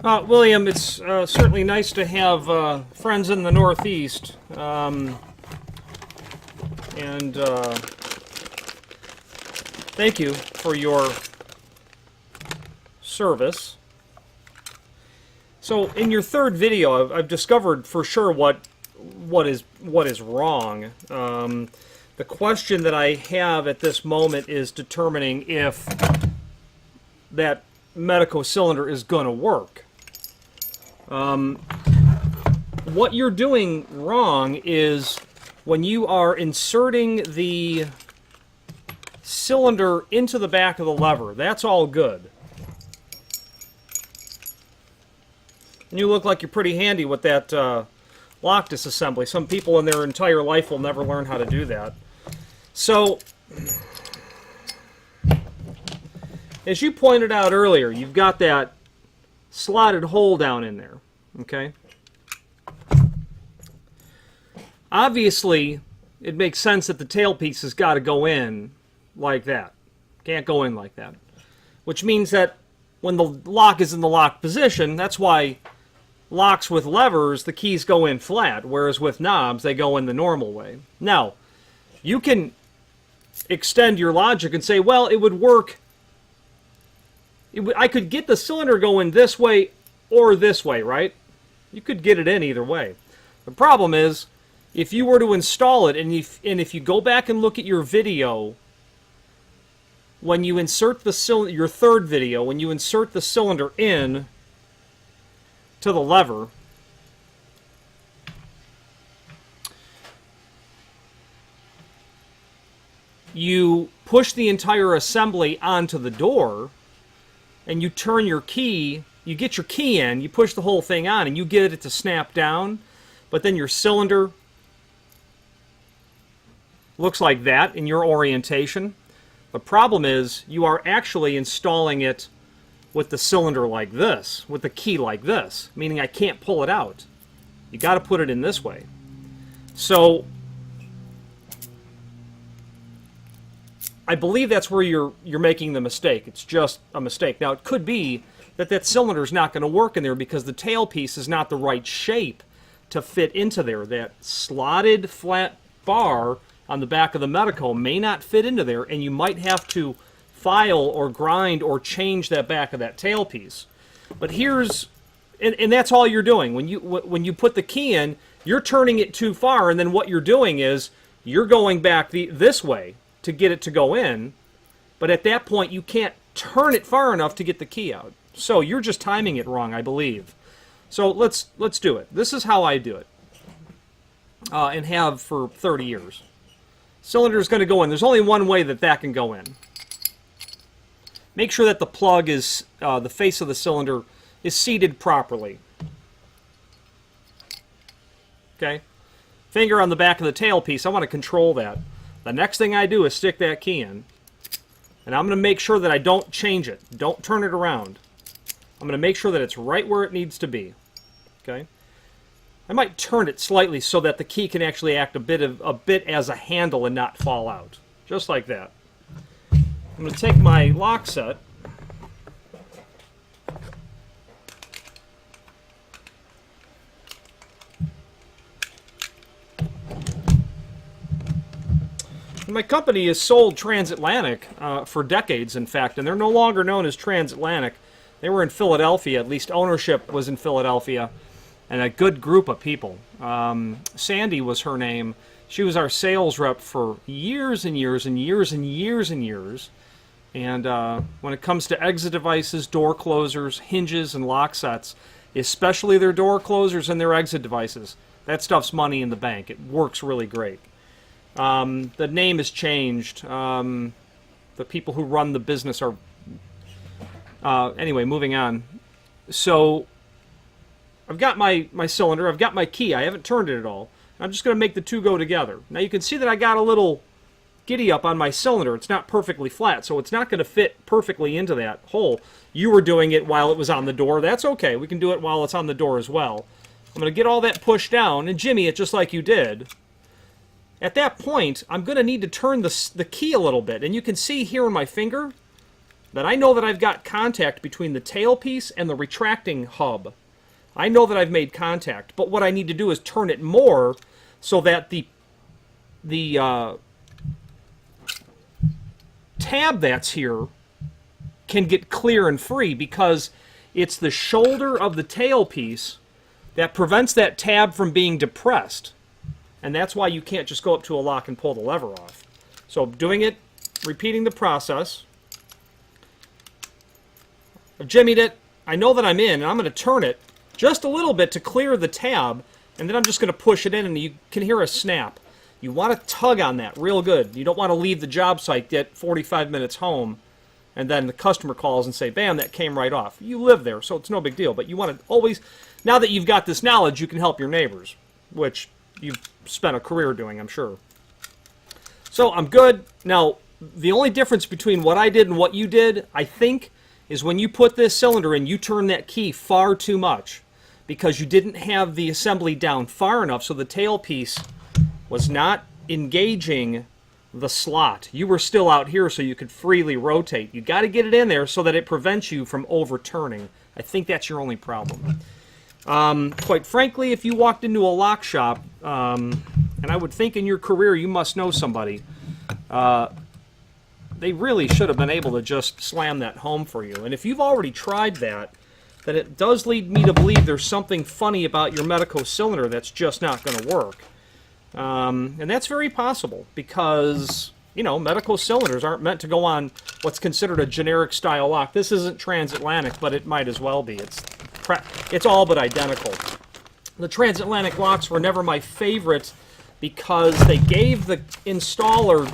William, it's certainly nice to have friends in the Northeast. And thank you for your service. So, in your third video, I've discovered for sure what is wrong. The question that I have at this moment is determining if that Medeco cylinder is going to work. What you're doing wrong is when you are inserting the cylinder into the back of the lever. That's all good. And you look like you're pretty handy with that lock disassembly. Some people in their entire life will never learn how to do that. So, as you pointed out earlier, you've got that slotted hole down in there, okay? Obviously, it makes sense that the tailpiece has got to go in like that. Can't go in like that. Which means that when the lock is in the locked position, that's why locks with levers, the keys go in flat, whereas with knobs, they go in the normal way. Now, you can extend your logic and say, well, it would work. I could get the cylinder going this way or this way, right? You could get it in either way. The problem is, if you were to install it, and if you go back and look at your video, when you insert the cylinder, your third video, when you insert the cylinder in to the lever, you push the entire assembly onto the door, and you turn your key, you get your key in, you push the whole thing on, and you get it to snap down, but then your cylinder looks like that in your orientation. The problem is you are actually installing it with the cylinder like this, with the key like this, meaning I can't pull it out. You got to put it in this way. So I believe that's where you're making the mistake. It's just a mistake. Now, it could be that that cylinder is not going to work in there because the tailpiece is not the right shape to fit into there. That slotted flat bar on the back of the Medeco may not fit into there, and you might have to file or grind or change that back of that tailpiece. But here's, and that's all you're doing. When you put the key in, you're turning it too far, and then what you're doing is you're going back this way to get it to go in, but at that point you can't turn it far enough to get the key out. So you're just timing it wrong, I believe. So let's do it. This is how I do it, and have for 30 years. Cylinder is going to go in. There's only one way that can go in. Make sure that the plug is, the face of the cylinder is seated properly. Okay? Finger on the back of the tailpiece. I want to control that. The next thing I do is stick that key in. And I'm going to make sure that I don't change it. Don't turn it around. I'm going to make sure that it's right where it needs to be. Okay? I might turn it slightly so that the key can actually act a bit as a handle and not fall out. Just like that. I'm going to take my lock set. My company has sold Transatlantic for decades, in fact, and they're no longer known as Transatlantic. They were in Philadelphia. At least ownership was in Philadelphia. And a good group of people. Sandy was her name. She was our sales rep for years and years and years and years and years. And when it comes to exit devices, door closers, hinges, and lock sets, especially their door closers and their exit devices, that stuff's money in the bank. It works really great. The name has changed. The people who run the business are... anyway, moving on. So I've got my cylinder, I've got my key, I haven't turned it at all. I'm just going to make the two go together. Now you can see that I got a little giddy up on my cylinder. It's not perfectly flat, so it's not going to fit perfectly into that hole. You were doing it while it was on the door. That's okay. We can do it while it's on the door as well. I'm going to get all that pushed down and jimmy it just like you did. At that point, I'm going to need to turn the key a little bit. And you can see here on my finger, that I know that I've got contact between the tailpiece and the retracting hub. I know that I've made contact, but what I need to do is turn it more so that the tab that's here can get clear and free, because it's the shoulder of the tailpiece that prevents that tab from being depressed. And that's why you can't just go up to a lock and pull the lever off. So doing it, repeating the process. I've jimmied it. I know that I'm in, and I'm going to turn it just a little bit to clear the tab, and then I'm just going to push it in, and you can hear a snap. You want to tug on that real good. You don't want to leave the job site, get 45 minutes home, and then the customer calls and say, bam, that came right off. You live there, so it's no big deal. But you want to always, now that you've got this knowledge, you can help your neighbors, which you've spent a career doing, I'm sure. So I'm good. Now, the only difference between what I did and what you did, I think, is when you put this cylinder in, you turn that key far too much, because you didn't have the assembly down far enough, so the tailpiece was not engaging the slot. You were still out here so you could freely rotate. You got to get it in there so that it prevents you from overturning. I think that's your only problem. Quite frankly, if you walked into a lock shop, and I would think in your career you must know somebody, they really should have been able to just slam that home for you. And if you've already tried that, then it does lead me to believe there's something funny about your Medeco cylinder that's just not going to work. And that's very possible, because, you know, Medeco cylinders aren't meant to go on what's considered a generic style lock. This isn't transatlantic, but it might as well be. It's all but identical. The transatlantic locks were never my favorite because they gave the installer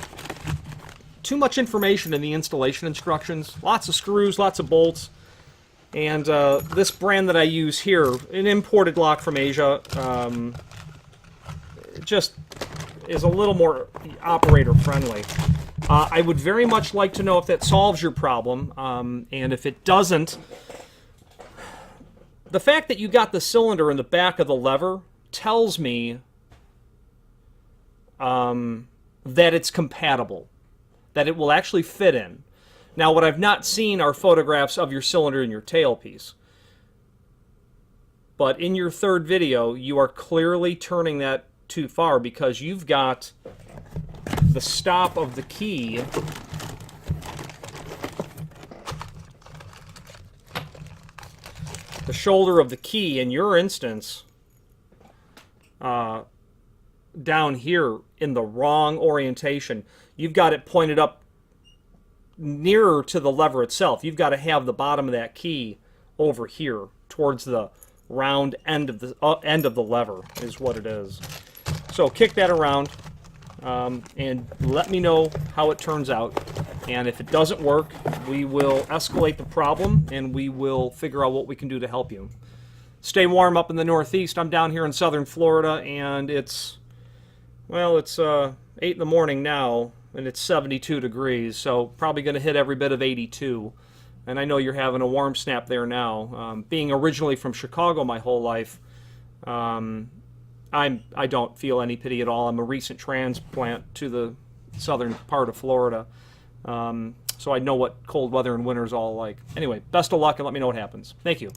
too much information in the installation instructions. Lots of screws, lots of bolts. And this brand that I use here, an imported lock from Asia, just is a little more operator friendly. I would very much like to know if that solves your problem, and if it doesn't, the fact that you got the cylinder in the back of the lever tells me that it's compatible, that it will actually fit in. Now, what I've not seen are photographs of your cylinder and your tailpiece. But in your third video, you are clearly turning that too far, because you've got the stop of the key the shoulder of the key in your instance down here in the wrong orientation. You've got it pointed up nearer to the lever itself. You've got to have the bottom of that key over here towards the round end of the lever is what it is. So kick that around and let me know how it turns out. And if it doesn't work, we will escalate the problem and we will figure out what we can do to help you. Stay warm up in the Northeast. I'm down here in southern Florida, and it's 8 in the morning now, and it's 72 degrees, so probably going to hit every bit of 82. And I know you're having a warm snap there now. Being originally from Chicago my whole life, I don't feel any pity at all. I'm a recent transplant to the southern part of Florida, so I know what cold weather and winter is all like. Anyway, best of luck, and let me know what happens. Thank you.